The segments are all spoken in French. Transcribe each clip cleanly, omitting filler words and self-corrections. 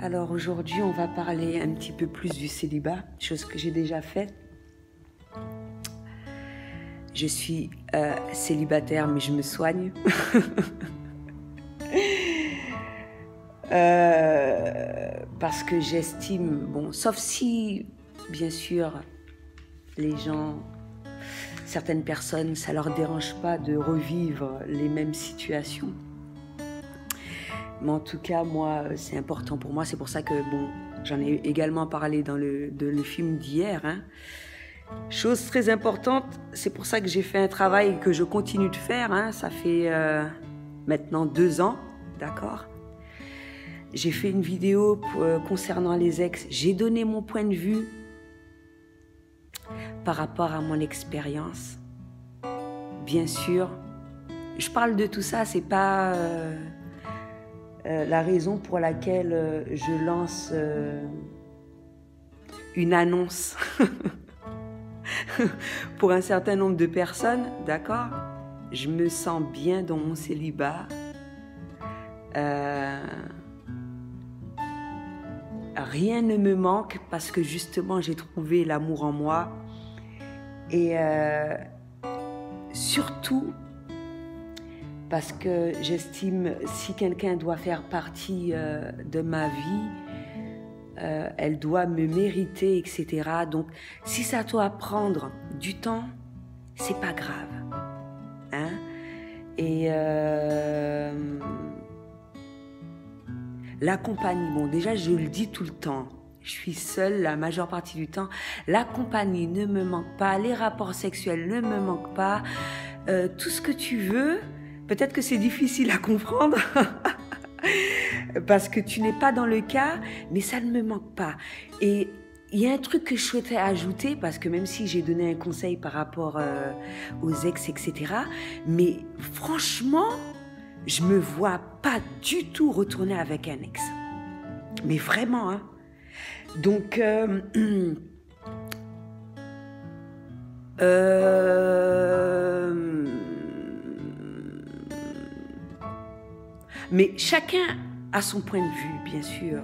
Alors aujourd'hui, on va parler un petit peu plus du célibat, chose que j'ai déjà faite. Je suis célibataire, mais je me soigne. Parce que j'estime, bon, sauf si, bien sûr, les gens, certaines personnes, ça leur dérange pas de revivre les mêmes situations. Mais en tout cas, moi, c'est important pour moi. C'est pour ça que, bon, j'en ai également parlé dans le film d'hier. Hein. Chose très importante, c'est pour ça que j'ai fait un travail que je continue de faire. Hein. Ça fait maintenant 2 ans, d'accord? J'ai fait une vidéo concernant les ex. J'ai donné mon point de vue par rapport à mon expérience. Bien sûr, je parle de tout ça, c'est pas... la raison pour laquelle je lance une annonce pour un certain nombre de personnes, d'accord? Je me sens bien dans mon célibat. Rien ne me manque parce que justement j'ai trouvé l'amour en moi. Et surtout, parce que j'estime si quelqu'un doit faire partie de ma vie, elle doit me mériter, etc. Donc, si ça doit prendre du temps, c'est pas grave. Hein? Et la compagnie, bon, déjà, je le dis tout le temps. Je suis seule la majeure partie du temps. La compagnie ne me manque pas, les rapports sexuels ne me manquent pas. Tout ce que tu veux... Peut-être que c'est difficile à comprendre parce que tu n'es pas dans le cas, mais ça ne me manque pas. Et il y a un truc que je souhaiterais ajouter, parce que même si j'ai donné un conseil par rapport aux ex, etc., mais franchement, je me vois pas du tout retourner avec un ex. Mais vraiment, hein. Donc, mais chacun a son point de vue, bien sûr.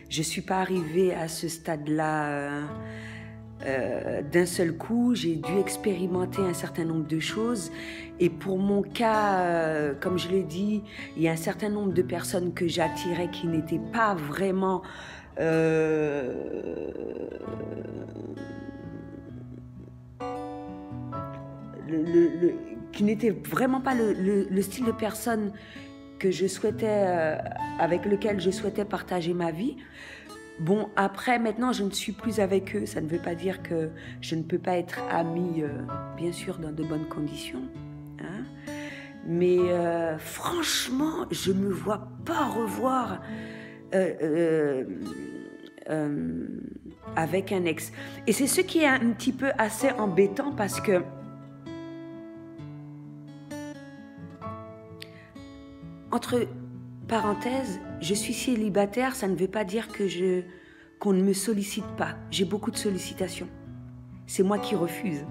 Je ne suis pas arrivée à ce stade-là d'un seul coup. J'ai dû expérimenter un certain nombre de choses. Et pour mon cas, comme je l'ai dit, il y a un certain nombre de personnes que j'attirais qui n'étaient pas vraiment... qui n'étaient vraiment pas le style de personne que je souhaitais, avec lequel je souhaitais partager ma vie. Bon, après, maintenant, je ne suis plus avec eux. Ça ne veut pas dire que je ne peux pas être amie, bien sûr, dans de bonnes conditions. Hein. Mais franchement, je ne me vois pas revoir avec un ex. Et c'est ce qui est un petit peu assez embêtant parce que entre parenthèses, je suis célibataire, ça ne veut pas dire que qu'on ne me sollicite pas. J'ai beaucoup de sollicitations. C'est moi qui refuse.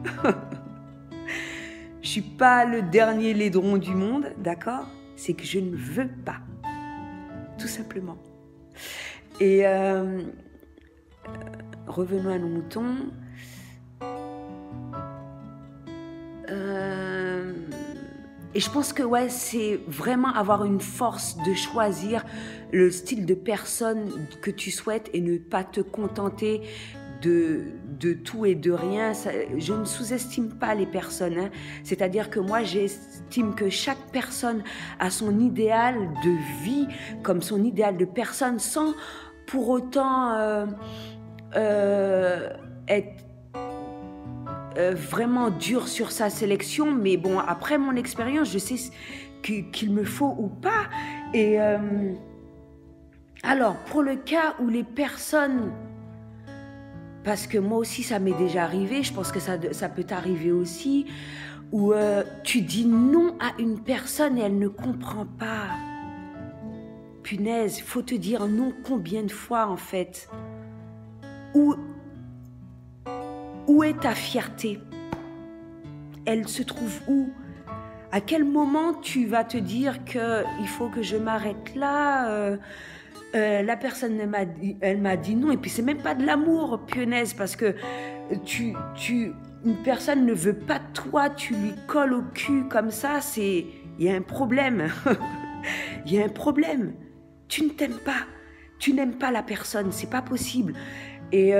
Je suis pas le dernier laidron du monde, d'accord? C'est que je ne veux pas. Tout simplement. Et revenons à nos moutons. Et je pense que ouais, c'est vraiment avoir une force de choisir le style de personne que tu souhaites et ne pas te contenter de tout et de rien. Ça, je ne sous-estime pas les personnes. Hein. C'est-à-dire que moi, j'estime que chaque personne a son idéal de vie comme son idéal de personne sans pour autant être vraiment dur sur sa sélection, mais bon, après mon expérience, je sais qu'il me faut ou pas. Et alors, pour le cas où les personnes, parce que moi aussi ça m'est déjà arrivé, je pense que ça peut t'arriver aussi, où tu dis non à une personne et elle ne comprend pas. Punaise, faut te dire non combien de fois en fait. Où est ta fierté? Elle se trouve où? À quel moment tu vas te dire qu'il faut que je m'arrête là La personne, elle m'a dit non. Et puis, c'est même pas de l'amour, punaise, parce que une personne ne veut pas de toi, tu lui colles au cul comme ça, il y a un problème. Il y a un problème. Tu ne t'aimes pas. Tu n'aimes pas la personne, c'est pas possible. Et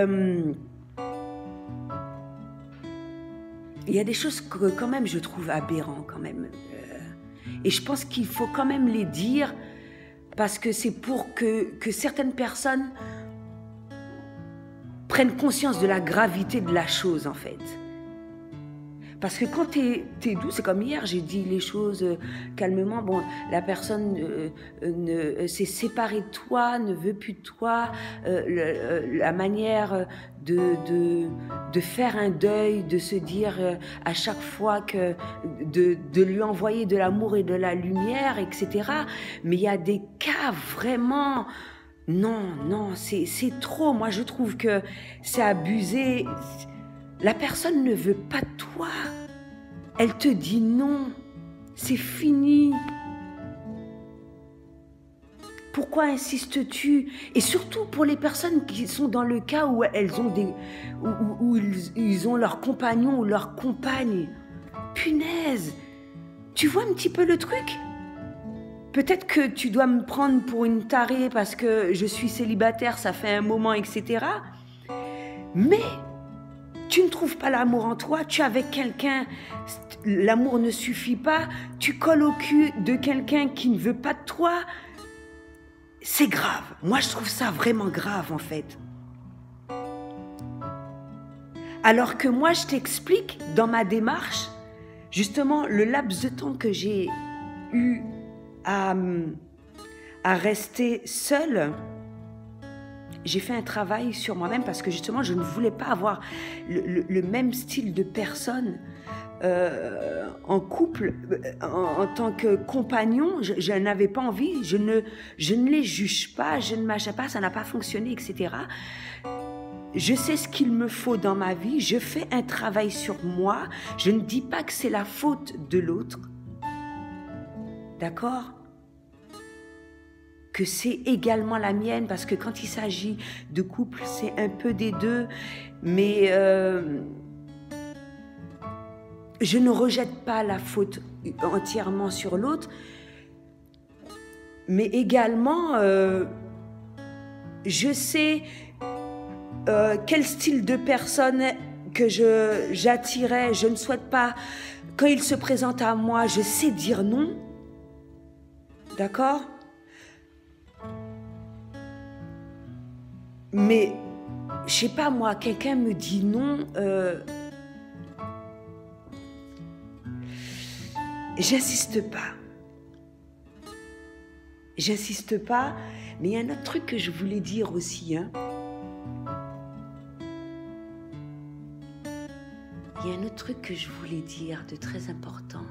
il y a des choses que quand même je trouve aberrantes quand même. Et je pense qu'il faut quand même les dire parce que c'est pour que certaines personnes prennent conscience de la gravité de la chose en fait. Parce que quand t'es doux, c'est comme hier, j'ai dit les choses calmement. Bon, la personne s'est séparée de toi, ne veut plus de toi. La manière de faire un deuil, de se dire à chaque fois de lui envoyer de l'amour et de la lumière, etc. Mais il y a des cas vraiment... Non, c'est trop. Moi, je trouve que c'est abusé. La personne ne veut pas de toi. Elle te dit non. C'est fini. Pourquoi insistes-tu? Et surtout pour les personnes qui sont dans le cas où elles ont où ils ont leur compagnon ou leur compagne. Punaise. Tu vois un petit peu le truc? Peut-être que tu dois me prendre pour une tarée parce que je suis célibataire, ça fait un moment, etc. Mais tu ne trouves pas l'amour en toi, tu es avec quelqu'un, l'amour ne suffit pas, tu colles au cul de quelqu'un qui ne veut pas de toi. C'est grave. Moi, je trouve ça vraiment grave, en fait. Alors que moi, je t'explique, dans ma démarche, justement, le laps de temps que j'ai eu à rester seule, j'ai fait un travail sur moi-même parce que justement, je ne voulais pas avoir le même style de personne en couple, en tant que compagnon. Je n'avais pas envie, je ne les juge pas, je ne m'achète pas, ça n'a pas fonctionné, etc. Je sais ce qu'il me faut dans ma vie, je fais un travail sur moi, je ne dis pas que c'est la faute de l'autre, d'accord ? Que c'est également la mienne, parce que quand il s'agit de couple, c'est un peu des deux, mais je ne rejette pas la faute entièrement sur l'autre, mais également, je sais quel style de personne que j'attirais, je ne souhaite pas, quand il se présente à moi, je sais dire non, d'accord ? Mais, je sais pas moi, quelqu'un me dit non, j'insiste pas. J'insiste pas, mais il y a un autre truc que je voulais dire aussi, hein. Il y a un autre truc que je voulais dire de très important.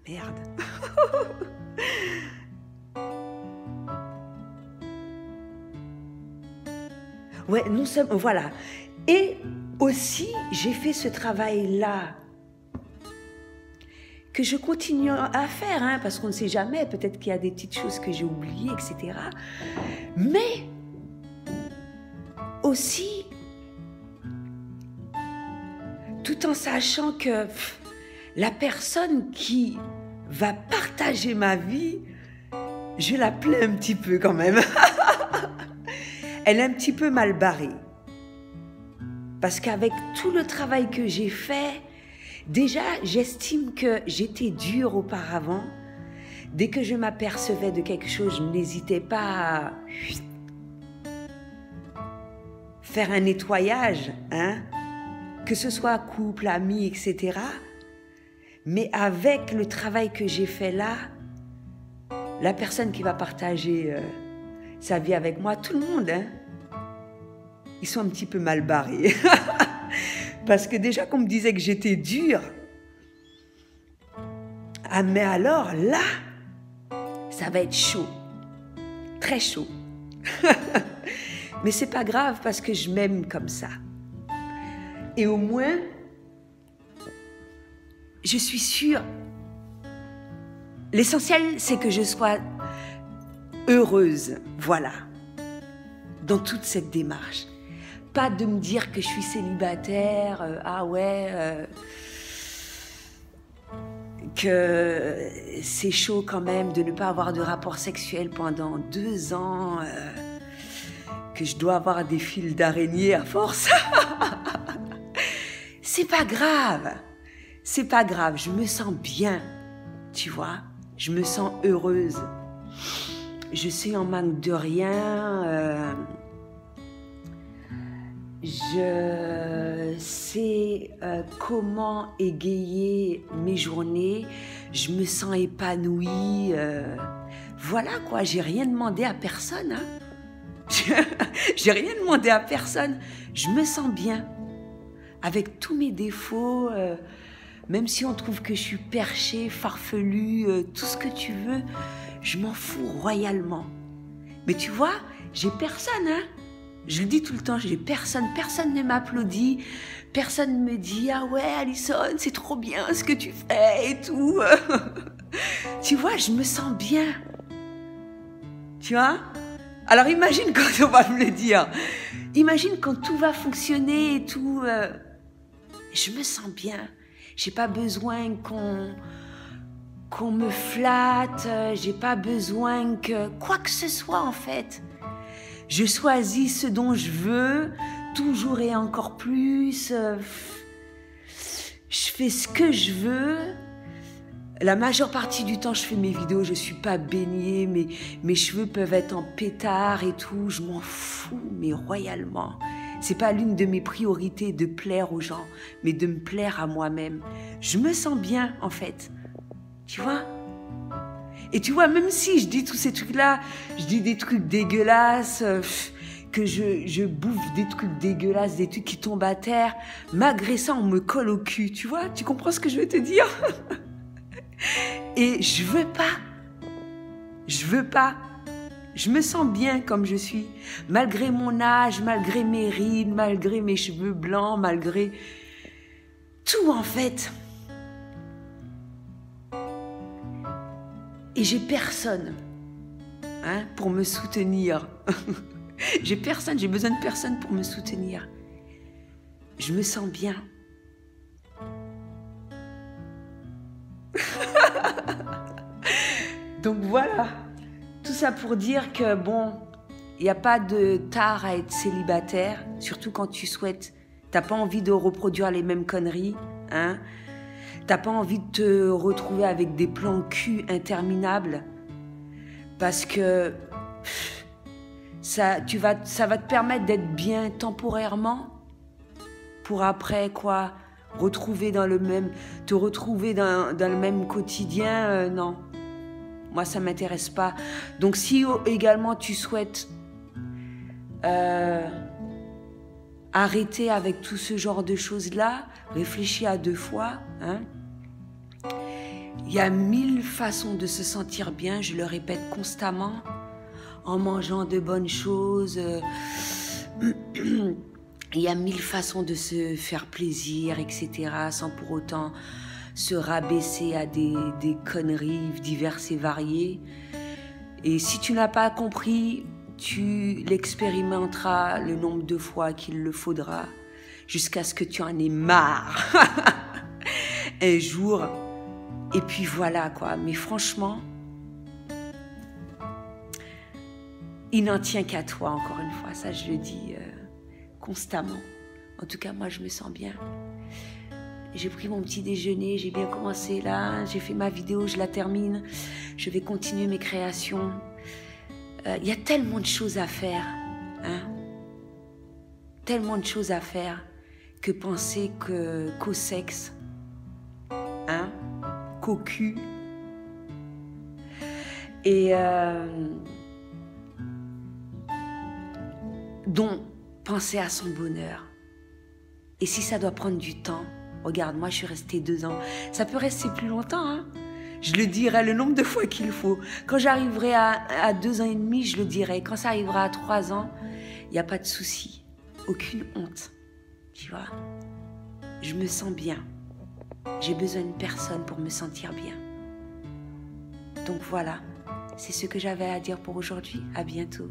Merde. Ouais, non seulement, voilà. Et aussi, j'ai fait ce travail-là que je continue à faire, hein, parce qu'on ne sait jamais, peut-être qu'il y a des petites choses que j'ai oubliées, etc. Mais aussi, tout en sachant que la personne qui va partager ma vie, je la plains un petit peu quand même. Elle est un petit peu mal barrée. Parce qu'avec tout le travail que j'ai fait, déjà, j'estime que j'étais dure auparavant. Dès que je m'apercevais de quelque chose, je n'hésitais pas à faire un nettoyage, hein, que ce soit couple, amis, etc. Mais avec le travail que j'ai fait là, la personne qui va partager sa vie avec moi, tout le monde, hein, ils sont un petit peu mal barrés. Parce que déjà qu'on me disait que j'étais dure, ah mais alors là, ça va être chaud, très chaud. Mais c'est pas grave parce que je m'aime comme ça. Et au moins, je suis sûre L'essentiel, c'est que je sois heureuse, voilà, dans toute cette démarche. Pas de me dire que je suis célibataire, ah ouais, que c'est chaud quand même de ne pas avoir de rapport sexuel pendant 2 ans, que je dois avoir des fils d'araignée à force. C'est pas grave, c'est pas grave, je me sens bien, tu vois, je me sens heureuse. Je suis en manque de rien, je sais comment égayer mes journées, je me sens épanouie, voilà quoi, j'ai rien demandé à personne, hein. J'ai rien demandé à personne, je me sens bien, avec tous mes défauts, même si on trouve que je suis perchée, farfelue, tout ce que tu veux, je m'en fous royalement. Mais tu vois, j'ai personne, hein. Je le dis tout le temps, j'ai personne, personne ne m'applaudit, personne ne me dit « Ah ouais, Alison, c'est trop bien ce que tu fais et tout. » Tu vois, je me sens bien. Tu vois? Alors imagine quand on va me le dire. Imagine quand tout va fonctionner et tout. Je me sens bien. J'ai pas besoin qu'on me flatte, j'ai pas besoin que quoi que ce soit en fait. Je choisis ce dont je veux, toujours et encore plus. Je fais ce que je veux. La majeure partie du temps, je fais mes vidéos, je suis pas baignée, mes cheveux peuvent être en pétard et tout. Je m'en fous, mais royalement. C'est pas l'une de mes priorités de plaire aux gens, mais de me plaire à moi-même. Je me sens bien, en fait. Tu vois? Et tu vois, même si je dis tous ces trucs-là, je dis des trucs dégueulasses, que je bouffe des trucs dégueulasses, des trucs qui tombent à terre, malgré ça, on me colle au cul, tu vois? Tu comprends ce que je veux te dire? Et je veux pas. Je veux pas. Je me sens bien comme je suis, malgré mon âge, malgré mes rides, malgré mes cheveux blancs, malgré tout en fait. Et j'ai personne, hein, pour me soutenir. J'ai personne, j'ai besoin de personne pour me soutenir. Je me sens bien. Donc voilà. Tout ça pour dire que, bon, il n'y a pas de tard à être célibataire, surtout quand tu souhaites, t'as pas envie de reproduire les mêmes conneries, hein. T'as pas envie de te retrouver avec des plans cul interminables, parce que ça va te permettre d'être bien temporairement, pour après, quoi, te retrouver dans le même quotidien, non. Moi, ça ne m'intéresse pas. Donc, si également tu souhaites arrêter avec tout ce genre de choses-là, réfléchis à 2 fois. Hein. Il y a 1000 façons de se sentir bien, je le répète constamment, en mangeant de bonnes choses. Il y a 1000 façons de se faire plaisir, etc., sans pour autant se rabaisser à des conneries diverses et variées. Et si tu n'as pas compris, tu l'expérimenteras le nombre de fois qu'il le faudra, jusqu'à ce que tu en aies marre un jour. Et puis voilà quoi. Mais franchement, il n'en tient qu'à toi, encore une fois. Ça, je le dis constamment. En tout cas, moi, je me sens bien. J'ai pris mon petit déjeuner, j'ai bien commencé là, j'ai fait ma vidéo, je la termine. Je vais continuer mes créations. Il y a tellement de choses à faire, hein? Tellement de choses à faire que penser qu'au sexe, hein? Qu'au cul. Et donc, penser à son bonheur. Et si ça doit prendre du temps, regarde, moi je suis restée 2 ans. Ça peut rester plus longtemps, hein. Je le dirai le nombre de fois qu'il faut. Quand j'arriverai à 2 ans et demi, je le dirai. Quand ça arrivera à 3 ans, il n'y a pas de souci. Aucune honte. Tu vois? Je me sens bien. J'ai besoin de personne pour me sentir bien. Donc voilà, c'est ce que j'avais à dire pour aujourd'hui. À bientôt.